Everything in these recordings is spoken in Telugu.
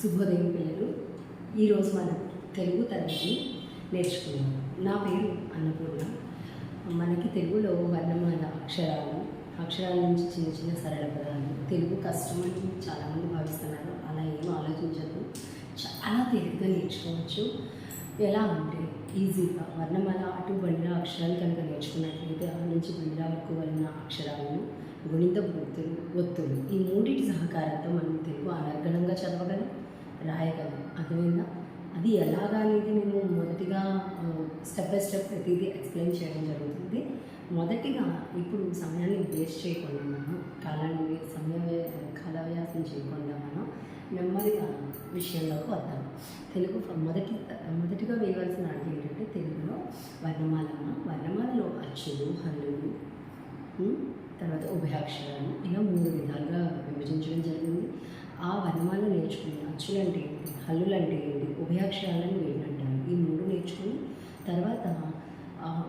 శుభోదయం పిల్లలు. ఈరోజు మనం తెలుగు తరగతి నేర్చుకున్నాం. నా పేరు అన్నపూర్ణ. మనకి తెలుగులో వర్ణమాల అక్షరాల నుంచి చిన్న చిన్న సరళ పదాలు. తెలుగు కష్టమని చాలామంది భావిస్తున్నారు. అలా ఏం ఆలోచించదు, చాలా తేలిగ్గా నేర్చుకోవచ్చు. ఎలా అంటే ఈజీగా వర్ణమాల అటు బండిరా అక్షరాలు కనుక నేర్చుకున్నట్లయితే ఆ నుంచి బండిరా వరకు వెళ్ళిన అక్షరాలను గుణిత ఒత్తులు ఈ మూడింటి సహకారంతో మనం తెలుగు అనర్గళంగా చదవగలం, రాయగలం. అర్థమైందా? అది ఎలాగా అనేది నేను మొదటిగా స్టెప్ బై స్టెప్ ప్రతిదీ ఎక్స్ప్లెయిన్ చేయడం జరుగుతుంది. మొదటిగా ఇప్పుడు సమయాన్ని వేస్ట్ చేయకుండా మనం కాలవ్యాసం చేయకుండా మనం నెమ్మదిగా విషయంలోకి వద్దాం. తెలుగు మొదటిగా వేయవలసిన అర్థం ఏంటంటే తెలుగులో వర్ణమాలలో అచ్చులు, హల్లులు, తర్వాత ఉభయాక్షరాలు ఇలా 3 విధాలుగా విభజించడం జరిగింది. ఆ వర్ణమాలను నేర్చుకుని అచ్చులు అంటే ఏంటి, హల్లులు అంటే ఏంటి, ఉభయాక్షరాలను ఏంటంటారు, ఈ 3 నేర్చుకుని తర్వాత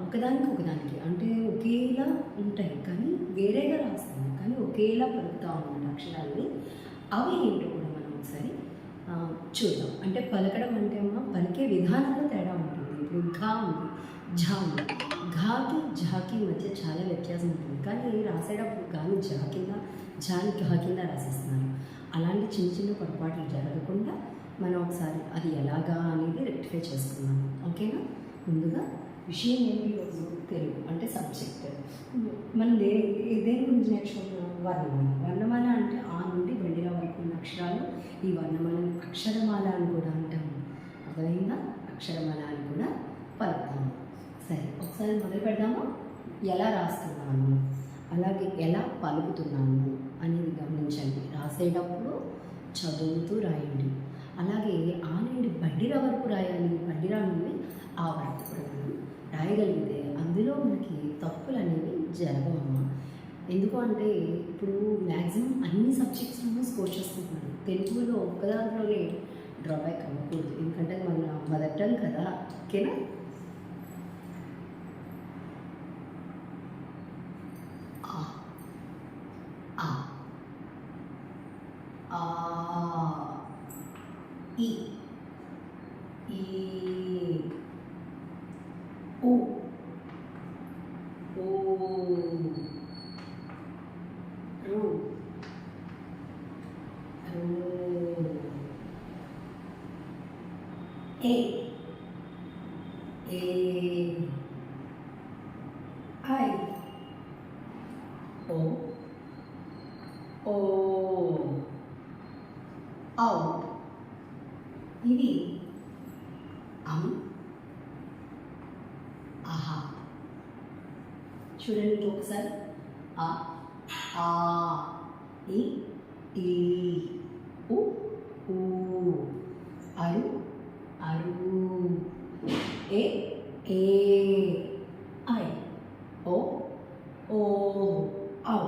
ఒకదానికి అంటే ఒకేలా ఉంటాయి కానీ వేరేగా రాస్తాము, కానీ ఒకేలా పలుకుతూ ఉంటాయి అక్షరాలని. అవి ఏంటో కూడా మనం ఒకసారి చూద్దాం. అంటే పలకడం అంటే పలికే విధానంలో తేడా ఉంటుంది. ఇప్పుడు ఘా ఉంది, ఝా ఉంది. ఘాకి ఝాకి మధ్య చాలా వ్యత్యాసం ఉంటుంది, కానీ రాసేటప్పుడు గాని ఝా కింద, ఝాని ఘా కింద రాసేస్తున్నారు. అలాంటి చిన్న చిన్న పొరపాట్లు జరగకుండా మనం ఒకసారి అది ఎలాగా అనేది రెక్టిఫై చేసుకున్నాం. ఓకేనా? ముందుగా విషయం ఏంటి, ఈరోజు తెలుగు అంటే సబ్జెక్ట్. మనం దేని గురించి నేర్చుకుంటున్నాం? వర్ణమాల అంటే ఆ నుండి బండిరా వరకు ఉన్న అక్షరాలు. ఈ వర్ణమాలను అక్షరమాల అని కూడా అంటాము. అర్థమైందా? అక్షరమాల అని కూడా పలుకుతాము. సరే, ఒకసారి మొదలు పెడదాము. ఎలా రాస్తున్నాను, అలాగే ఎలా పలుకుతున్నాను అనేది గమనించండి. రాసేటప్పుడు చదువుతూ రాయండి. అలాగే ఆ నుండి బండిరా వరకు రాయాలి, బండిరా నుండి ఆ వరకు కూడా మనం రాయగలిగితే అందులో మనకి తప్పులు అనేవి జరగవమ్మా. ఎందుకు అంటే ఇప్పుడు మ్యాక్సిమం అన్ని సబ్జెక్ట్స్లోనూ స్కోర్ చేసుకుంటున్నాను. తెలుగులో ఒక్కదాంట్లోనే డ్రాబ్యాక్ అవ్వకూడదు, ఎందుకంటే మన మదర్ టంగ్ కదా. ఓకేనా? ఈ ఈ ఓ ఓ రు రు ఏ ఏ ఐ ఓ ఓ ఔ. ఇది ఆహా. చూడండి ఒకసారి. ఆ ఆ ఈ ఈ ఉ ఊ అరు అరు ఏ ఏ ఐ ఓ ఓ ఔ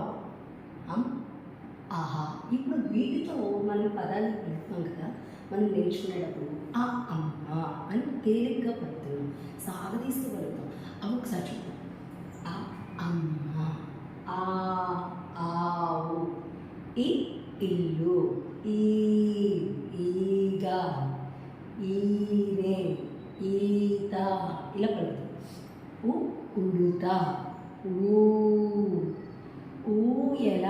ఆహా. ఇప్పుడు వీటితో మనం పదాలు పెడుతున్నాం కదా, మనం నేర్చుకునేటప్పుడు ఆ అమ్మ అని తేలిగ్గా పలుకుతున్నాం, సాగదీస్తూ పలుకుతాం. అవి ఒకసారి చూద్దాం. ఆ అమ్మ, ఆ ఆవు, ఈ ఇల్లు, ఈ ఈగ, ఈనే, ఈత ఇలా పలుకుతాం. ఉ ఉడుత, ఊయల,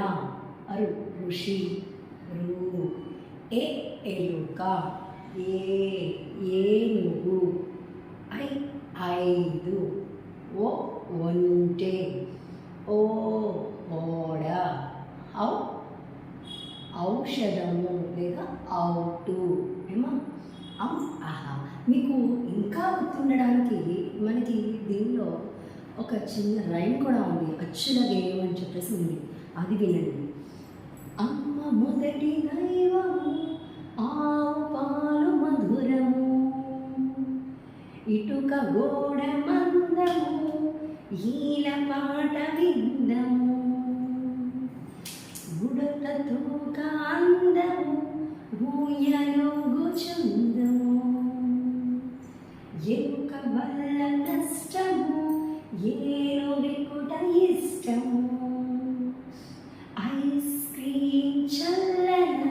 అరు ఋషి, రు ఏ ఎలుక, ఏనుగు, ఐదు, ఓ ఒంటె, ఓ ఓడ, ఔషధము లేదా ఔటు. ఏమా ఆహా. మీకు ఇంకా గుర్తుండడానికి మనకి దీనిలో ఒక చిన్న రైమ్ కూడా ఉంది, అచ్చుల గేయం అని చెప్పేసి ఉంది. అది వినండి. అమ్మ మొదటి దైవము, ఆవు పాలు మధురము, ఇటుక గోడ మందము, ఈల పాట విందము, ఉడతతో కాందము, ఊయలుగు చందము, ఎరుక వల్ల నష్టము, ఏను వికుట ఇష్టము, ఐస్ క్రీమ్ చల్లన,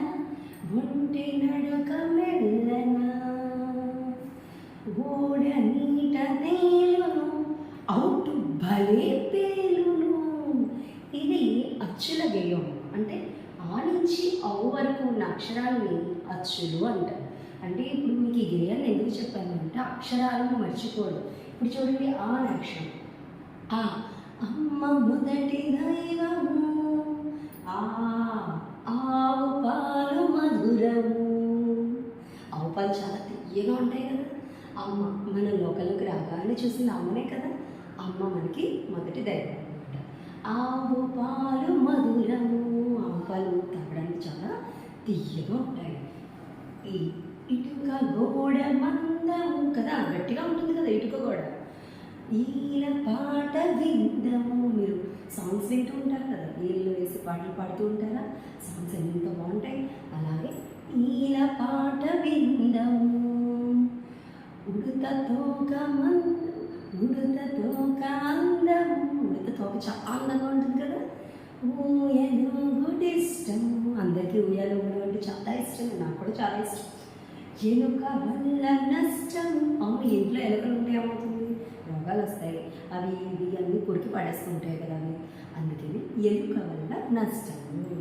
ఒంటి నడక అచ్చుల గేయం. అంటే ఆ నుంచి ఔ వరకు ఉన్న అక్షరాలని అచ్చులు అంటారు. అంటే ఇప్పుడు మీకు ఈ గేయాన్ని ఎందుకు చెప్పాను అంటే అక్షరాలను మర్చిపోవడం. ఇప్పుడు చూడండి ఆ అనే అక్షరం ఆ, అమ్మ మొదటి దైవము, ఆ ఆవు పాలు మధురము. ఆవు పాలు చాలా తీయగా ఉంటాయి కదా. అమ్మ మన లోకల్లోకి రాగానే చూసిన అమ్మనే కదా. అమ్మ మనకి మొదటి దైవం అనమాట. ఆవు పాలు మధురము, ఆవు పాలు తాగడానికి చాలా తీయగా ఉంటాయి. ఈ ఇటుక గోడ మందము కదా, గట్టిగా ఉంటుంది కదా ఇటుక గోడ. ఈల పాట విందము, మీరు సాంగ్స్ వింటూ ఉంటారు కదా, ఈళ్ళు వేసి పాటలు పాడుతూ ఉంటారా, సాంగ్స్ ఎంత బాగుంటాయి. అలాగే ఈల పాట విందము, ఉడత తోక ఉడత తోక అందము, ఉడత తోక చాలా అందంగా ఉంటుంది కదా. ఊయలుగుడు ఇష్టము, అందరికీ ఉయ్యాలూగడం అంటే చాలా ఇష్టం, నాకు కూడా చాలా ఇష్టం. ఎలుక వల్ల నష్టం, అవును ఇంట్లో ఎలుకలు ఉంటే ఏమవుతుంది, రోగాలు వస్తాయి, అవి ఇవి అన్నీ కొరికి పడేస్తుంటాయి కదా అవి, అందుకని ఎలుక వల్ల నష్టము.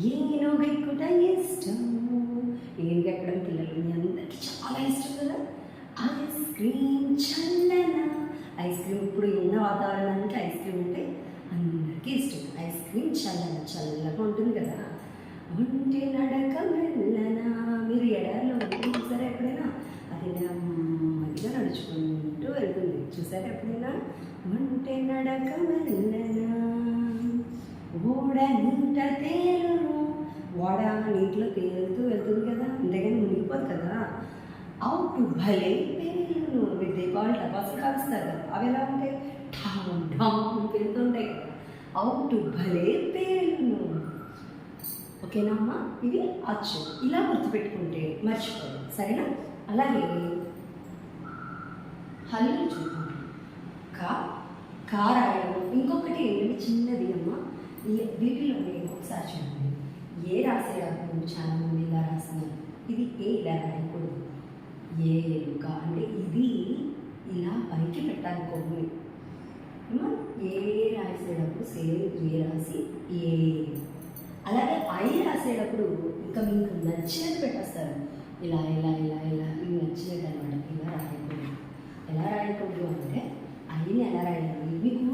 ఏనుగెక్కుట ఇష్టము, ఏనుగెక్కడం పిల్లలు మీ అందరికీ చాలా ఇష్టం కదా. ఐస్ క్రీమ్ చల్లన, ఐస్ క్రీమ్ ఇప్పుడు ఉన్న వాతావరణానికి ఐస్ క్రీమ్ అంటే అందరికీ ఇష్టం. ఐస్ క్రీమ్ చల్లన, చల్లగా ఉంటుంది కదా. ఒంటి నడక వెళ్ళన, మీరు ఎడారిలో ఒంటి చూసారా ఎప్పుడైనా, అది నెమ్మదిగా నడుచుకుంటూ వెళ్తుంది, చూసారా ఎప్పుడైనా. ఒంటి నడక వెళ్ళన, ఓడ నీట తేలును, ఓడ నీటిలో తేలుతూ వెళ్తుంది కదా, అంతేగాని మునిగిపోదు కదా. అవుటు భలే పేలును, మీరు దీపావళి టపాసులు కాలుస్తారు కదా, అవి ఎలా ఉంటాయి, ఠామ్ ఠామ్ పెరుగుతుంటాయి కదా. అవుటు భలే పేలును. ఓకేనా అమ్మా, ఇది అచ్చు. ఇలా గుర్తుపెట్టుకుంటే మర్చిపోదు, సరేనా. అలాగే హల్లు చూద్దాం. కా రాయడం. ఇంకొకటి ఏంటంటే చిన్నది అమ్మ, వీటిలో ఒకసారి చూడండి. ఏ రాసేటప్పుడు చాలామంది ఇలా రాస్తున్నారు, ఇది ఏ ఇలా రాయకూడదు. ఏ ఎలుక అంటే ఇది ఇలా పైకి పెట్టాలి కొమ్మి. ఏ రాసేటప్పుడు సేమ్ ఏ రాసి ఏ. అలాగే ఐ రాసేటప్పుడు ఇంకా మీకు నచ్చినది పెట్టేస్తారు, ఇలా ఇలా ఇలా ఇలా మీకు నచ్చినది అనమాట. ఇలా రాయకూడదు. ఎలా రాయకూడదు అంటే ఐని ఎలా రాయాలి, మీకు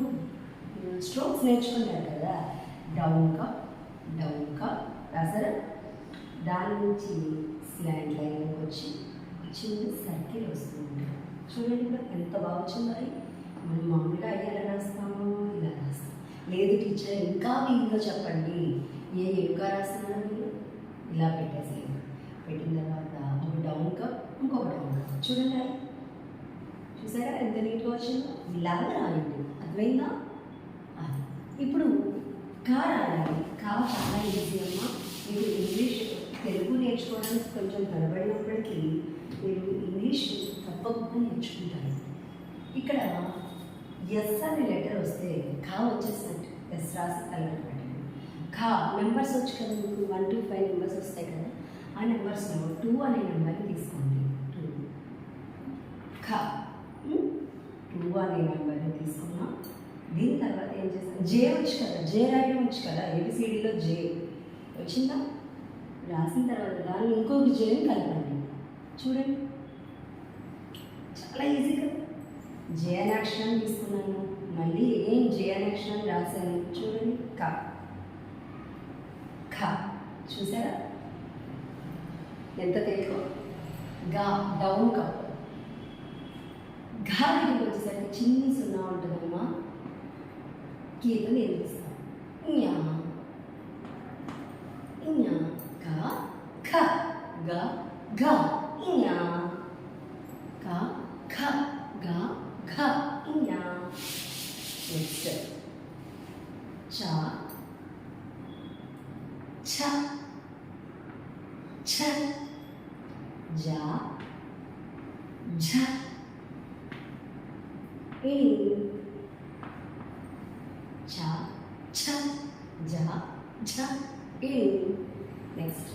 స్ట్రోక్స్ నేర్చుకుంటారు కదా. డౌన్ కప్ రాసారా, దాని నుంచి స్లాంట్ లైన్లోకి వచ్చి చిన్న సర్కిల్ వస్తుంది. చూడండి ఇక్కడ ఎంత బాగా వచ్చిందో. మనం మామూలుగా ఎలా రాస్తాము, ఇలా రాస్తాం. లేదు టీచర్ ఇంకా వీలుగా చెప్పండి, ఏ ఎలుక రాస్తున్నారు మీరు, ఇలా పెట్టేసేయండి. పెట్టిన తర్వాత ఒక డౌన్ కప్, ఇంకొక డౌన్ కప్. చూడండి చూసారా ఎంత నీట్గా వచ్చిందో. ఇలాగా రాయండి, అర్థమైందా. అది ఇప్పుడు కా రాయాలి. కా చాలా ఈజీ అమ్మ. మీరు ఇంగ్లీష్ తెలుగు నేర్చుకోవడానికి కొంచెం తడబడినప్పటికీ మీరు ఇంగ్లీష్ తప్పకుండా నేర్చుకుంటారు. ఇక్కడ ఎస్ అనే లెటర్ వస్తే కా వచ్చేసినట్టు, ఎస్ రాసి కలర్ పెట్టండి. కా నెంబర్స్ వచ్చి కదా మీకు 1 to 5 నెంబర్స్ వస్తాయి కదా, ఆ నెంబర్స్లో 2 అనే నెంబర్ని తీసుకోండి. 2 కా 2 అనే నెంబర్ని తీసుకున్నాం. దీని తర్వాత ఏం చేస్తాం, జే వచ్చు కదా, జే రాయడం వచ్చు కదా, ఏబిసిడిలో జే వచ్చిందా. రాసిన తర్వాత దాన్ని ఇంకొక జేని కలపండి. చూడండి చాలా ఈజీ కదా. జే అనే అక్షరాన్ని తీసుకున్నాను, మళ్ళీ ఏం జే అనే అక్షరాన్ని రాశాను. చూడండి కా ఖ, చూసారా ఎంత తెలుగు. గా డౌన్ కప్. ఘా దగ్గరికి వచ్చేసరికి చిన్ని సున్నా ఉంటుందమ్మా, గీత నేర్పిస్తాం. ఇయా ఇయా గా ఖ గా ఘ ఇయా గా ఖ గా ఘ ఇయా. నెక్స్ట్ చ ఛ ఛ జ ఝ ఇ ఛ ఛ జ ఝ ఇ. నెక్స్ట్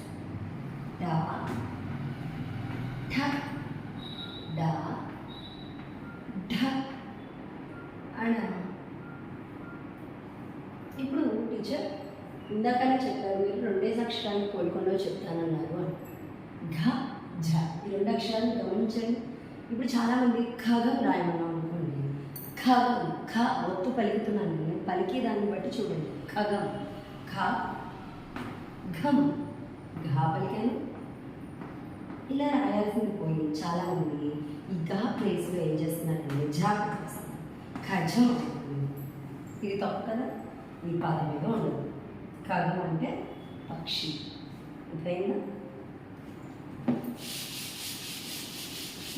డ ఠ డ ఢ అణ. ఇప్పుడు టీచర్ ఇందాకనే చెప్పారు మీరు రెండేసి అక్షరాన్ని కోలుకొండో చెప్తానన్నారు అని. ఘ ఝ ఈ 2 అక్షరాలను గమనించండి. ఇప్పుడు చాలామంది ఖగం రాయమన్నాం అనుకోండి. ఖగం ఖ ఒత్తు పలుకుతున్నాను నేను, పలికి దాన్ని బట్టి చూడండి. ఖగం ఖ ఘం ఘా పలికాను. ఇలా రాయాల్సింది పోయి చాలామంది ఈ ఘా ప్లేస్లో ఏం చేస్తున్నారంటే ఝా పెట్టేస్తున్నారు. ఖజం అవుతుంది. ఇది తప్పు కదా, ఈ పాదం మీద ఉండదు. ఖగం అంటే పక్షి. అర్థమైందా?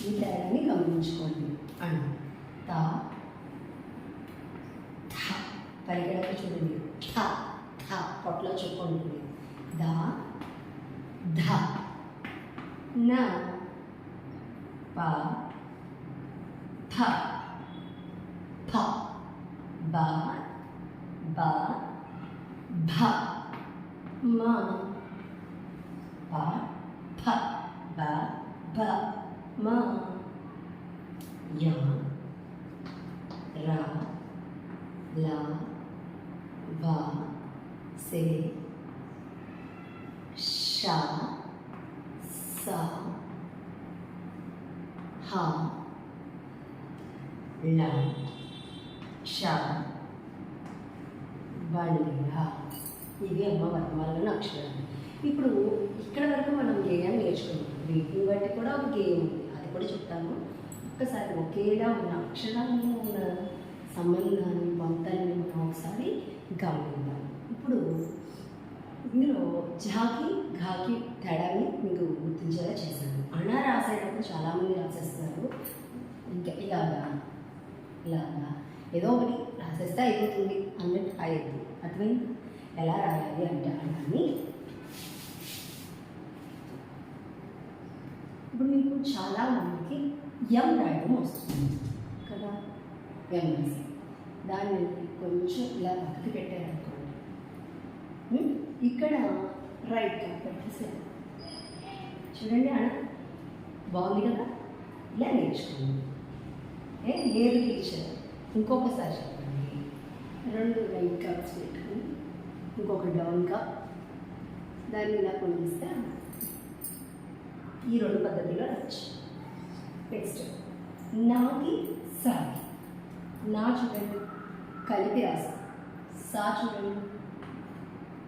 ఈ తేడాన్ని గమనించుకోండి. అన్న తా థ పరిగెడక చూడండి. థ థ పొట్లో చెప్పుకుంటుంది. దా ధ న ప ఫ ఫ బ బ భ మ ప ఫ బ భ మ య ర ల వ సే ష స హ ల ష బళిర. ఇవి అమ్మ వర్ణమాలలోని అక్షరాలు. ఇప్పుడు ఇక్కడ వరకు మనం గేయాన్ని నేర్చుకున్నాం. వీటిని బట్టి కూడా ఒక గేయం ఉంది, అది కూడా చెప్తాను. ఒక్కసారి ఒకేలా ఉన్న అక్షరాలను ఉన్న సంబంధాన్ని వంతల్ని మనం ఒకసారి గమనిద్దాం. ఇప్పుడు ఇందులో ఝాకి ఘాకి తేడాన్ని మీకు గుర్తించేలా చేశాను. అణ రాసేటప్పుడు చాలామంది రాసేస్తారు ఇంకా ఇలాగా ఇలాగా ఏదో ఒకటి రాసేస్తే అయిపోతుంది అన్నట్టు రాయద్దు. అర్థమైంది? ఎలా రాయాలి అంటే అన్నాన్ని ఇప్పుడు మీకు చాలా మందికి ఎం రాయడం వస్తుంది కదా, ఎం రాసి దాన్ని కొంచెం ఇలా పక్కకి పెట్టారనుకోండి. ఇక్కడ రైట్ పెట్టేసారు చూడండి. అన్న బాగుంది కదా, ఇలా నేర్చుకోండి. లేదు టీచర్ ఇంకొకసారి చెప్పండి. 2 రైట్ కప్స్ పెట్టుకుని ఇంకొక డౌన్ కప్ దాన్ని ఇలా పొందిస్తే ఈ 2 పద్ధతిలో రావచ్చు. నెక్స్ట్ నాకి సాకి. నా చూడండి కలిపి రాస్తాం. సా చూడండి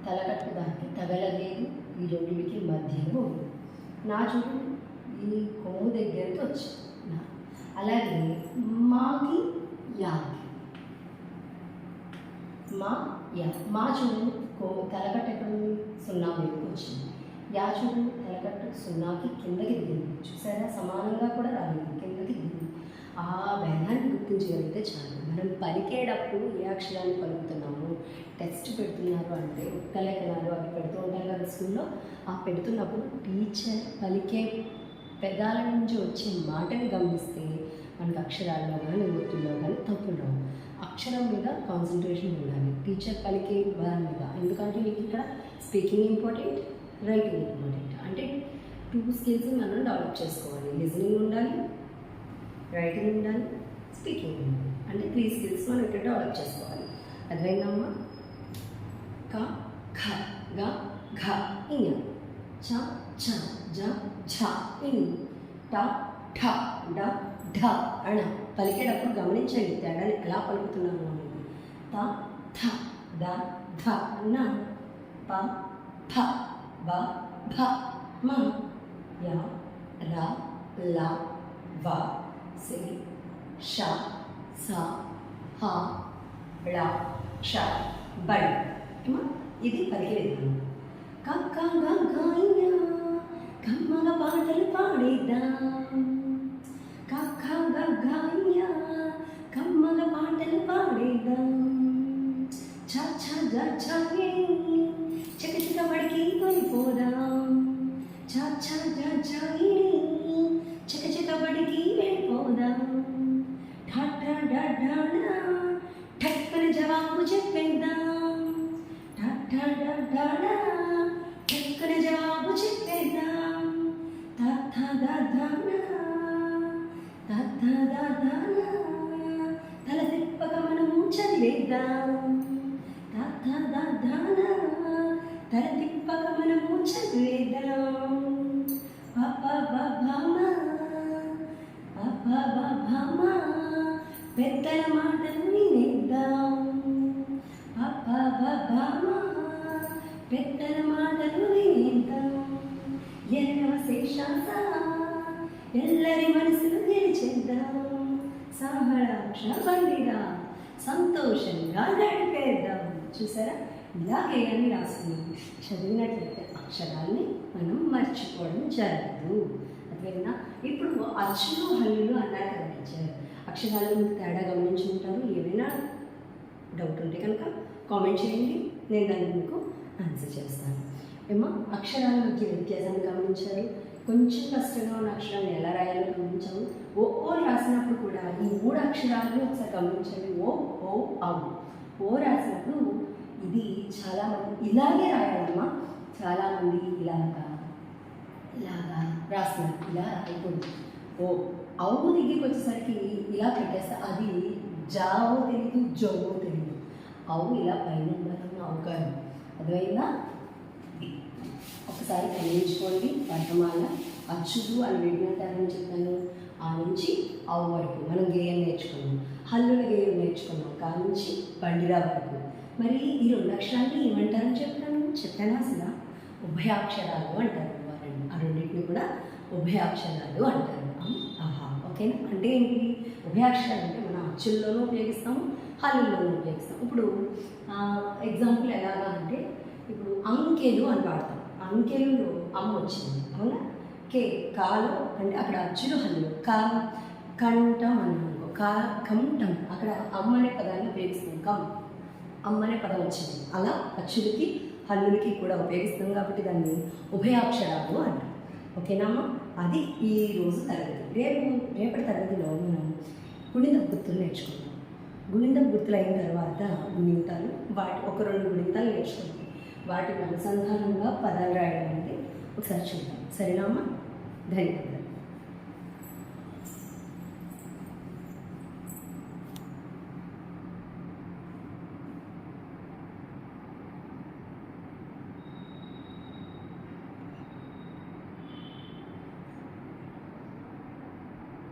తలకట్టు దానికి తగలలేదు, ఈ రెండింటికి మధ్యలో నా చూడండి ఈ కొమ్ము దగ్గరికి వచ్చి నా. అలాగే మాకి యాకి మా యా. మా చూడండి తలకట్టు ఎక్కడ సున్నా మీదకి వచ్చింది. యా చూడండి తలకట్టు సున్నాకి కిందకి దిగింది. చూసారా సమానంగా కూడా రాలేదు, కిందకి దిగింది. ఆ భేదాన్ని గుర్తించగలిగితే చాలు. మనం పలికేటప్పుడు ఏ అక్షరాన్ని పలుకుతున్నాము, టెక్స్ట్ పెడుతున్నారు అంటే ఉక్కలేఖనాలు అవి పెడుతూ ఉంటారు కదా స్కూల్లో. ఆ పెడుతున్నప్పుడు టీచర్ పలికే పెదాల నుంచి వచ్చే మాటని గమనిస్తే మనకు అక్షరాల్లో కానీ ఒత్తుల్లో కానీ తప్పులు రావు. అక్షరం మీద కాన్సన్ట్రేషన్ ఉండాలి, టీచర్ పలికే దాని మీద. ఎందుకంటే మీకు ఇక్కడ స్పీకింగ్ ఇంపార్టెంట్, రైటింగ్ ఇంపార్టెంట్. అంటే 2 స్కిల్స్ మనం డెవలప్ చేసుకోవాలి. లిజనింగ్ ఉండాలి, రైటింగ్ ఉండాలి, స్పీకింగ్ ఉండాలి. అంటే 3 స్కిల్స్ మనం ఇక్కడ డెవలప్ చేసుకోవాలి. అర్థమైందమ్మా? క ఖ గ ఘ ఇయ చ ఛ జ ఝ ఇని ట ఠ డ ఢ అణ. పలికేటప్పుడు గమనించండి తేడాన్ని ఎలా పలుకుతున్నాను అనేది. త థ ద ధ న ప ఫ బ భ మ య ర ల వ సే ష స హ ళ ష బళ్. ఇది పలికే విధానం. కక్క గయ్య కమ్మల పాటలు పాడేద్దాం. కక్క గయ్య కమ్మల పాటలు పాడేద్దాం. ఛ ఛ జ ఛ చకచక పడికి వెళ్ళిపోదాం. ఛ ఛ జ ఛ చకచక పడికి వెళ్ళిపోదాం. ఠ ఠ డ ఢ ఠక్కన జవాబు చెప్పేద్దాం. ఠ ఠ డ ఢ ఠక్కన జవాబు చెప్పేద్దాం. త థ ద ధ త థ ద ధ తల తిప్పక మనము చదివేద్దాం. త థ ద ధ తల తిప్పక మనము చదివేద్దాం. పెద్దల మాటలు వినేద్దాం. పెద్దల మాటలు వినేద్దాం. ఎన్నవ శేషాస ఎల్లరి మనసులు గెలిచేద్దాం. సాహళాక్ష బండిరా సంతోషంగా గడిపేద్దాం. చూసారా, ఇలాగే అని రాస్తున్నాం. చదివినట్లయితే అక్షరాల్ని మనం మర్చిపోవడం జరగదు. అదేనా ఇప్పుడు అచ్చులు హల్లులు అన్నారు కదా టీచర్. అక్షరాలు తేడా గమనించి ఉంటారు. ఏమైనా డౌట్ ఉంటే కనుక కామెంట్ చేయండి, నేను దాన్ని మీకు ఆన్సర్ చేస్తాను. ఏమో అక్షరాల మధ్య వ్యత్యాసాన్ని గమనించారు. కొంచెం కష్టంగా ఉన్న అక్షరాన్ని ఎలా రాయాలో గమనించాము. ఓ రాసినప్పుడు కూడా ఈ 3 అక్షరాలను ఒకసారి గమనించండి. ఓ ఓ అవు. ఓ రాసినప్పుడు ఇది చాలామంది ఇలాగే రాయాలమ్మా. చాలామంది ఇలాగా రాస్తున్నారు. ఇలా అయిపోయింది. ఓ అవు దగ్గరికి వచ్చేసరికి ఇలా పెట్టేస్తా. అది జావో తెలీదు, జోవో తెలీదు. అవు ఇలా పైన ఉండాలన్న అవకాశం. అర్థమైందా? ఒకసారి గమనించుకోండి. వర్ణమాల అచ్చులు అని విడినట్టారని చెప్పాను. ఆ నుంచి అవు వరకు మనం గేయం నేర్చుకున్నాం. హల్లుల గేయం నేర్చుకున్నాం. కా నుంచి బండిరా వరకు. మరి ఈ 2 అక్షరాన్ని ఏమంటారని చెప్పాను అసలు ఉభయాక్షరాలు అంటారు. ఆ రెండింటిని కూడా ఉభయాక్షరాలు అంటారు. ఆహా, ఓకేనా? అంటే ఏంటి ఉభయాక్షరాలు? అంటే మనం అచ్చుల్లోనూ ఉపయోగిస్తాము, హల్లుల్లోనూ ఉపయోగిస్తాం. ఇప్పుడు ఎగ్జాంపుల్ ఎలాగా అంటే ఇప్పుడు అంకెలు అని వాడతాం. అంకెలులో అమ్మ వచ్చింది, అవునా? కాలో అంటే అక్కడ అచ్చులు హల్లులు. కంఠం అన్నాను, కంఠం అక్కడ అమ్మ అనే పదాన్ని ఉపయోగిస్తాం. అమ్మ అనే పదం వచ్చింది. అలా అచ్చులకి హల్లులకి కూడా ఉపయోగిస్తాం కాబట్టి దాన్ని ఉభయాక్షరాలు అంటారు. ఓకేనామ్మా? అది ఈరోజు తరగతి. రేపటి తరగతిలో మనం గుణింతపు గుర్తులు నేర్చుకుంటాం. గుణింతపు గుర్తులు అయిన తర్వాత గుణింతాలు, ఒక 2 గుణింతాలు నేర్చుకుంటాం. వాటికి అనుసంధానంగా పదాలు రాయడం అనేది ఒకసారి చూద్దాం. సరేనా అమ్మా? ధన్యవాదాలు.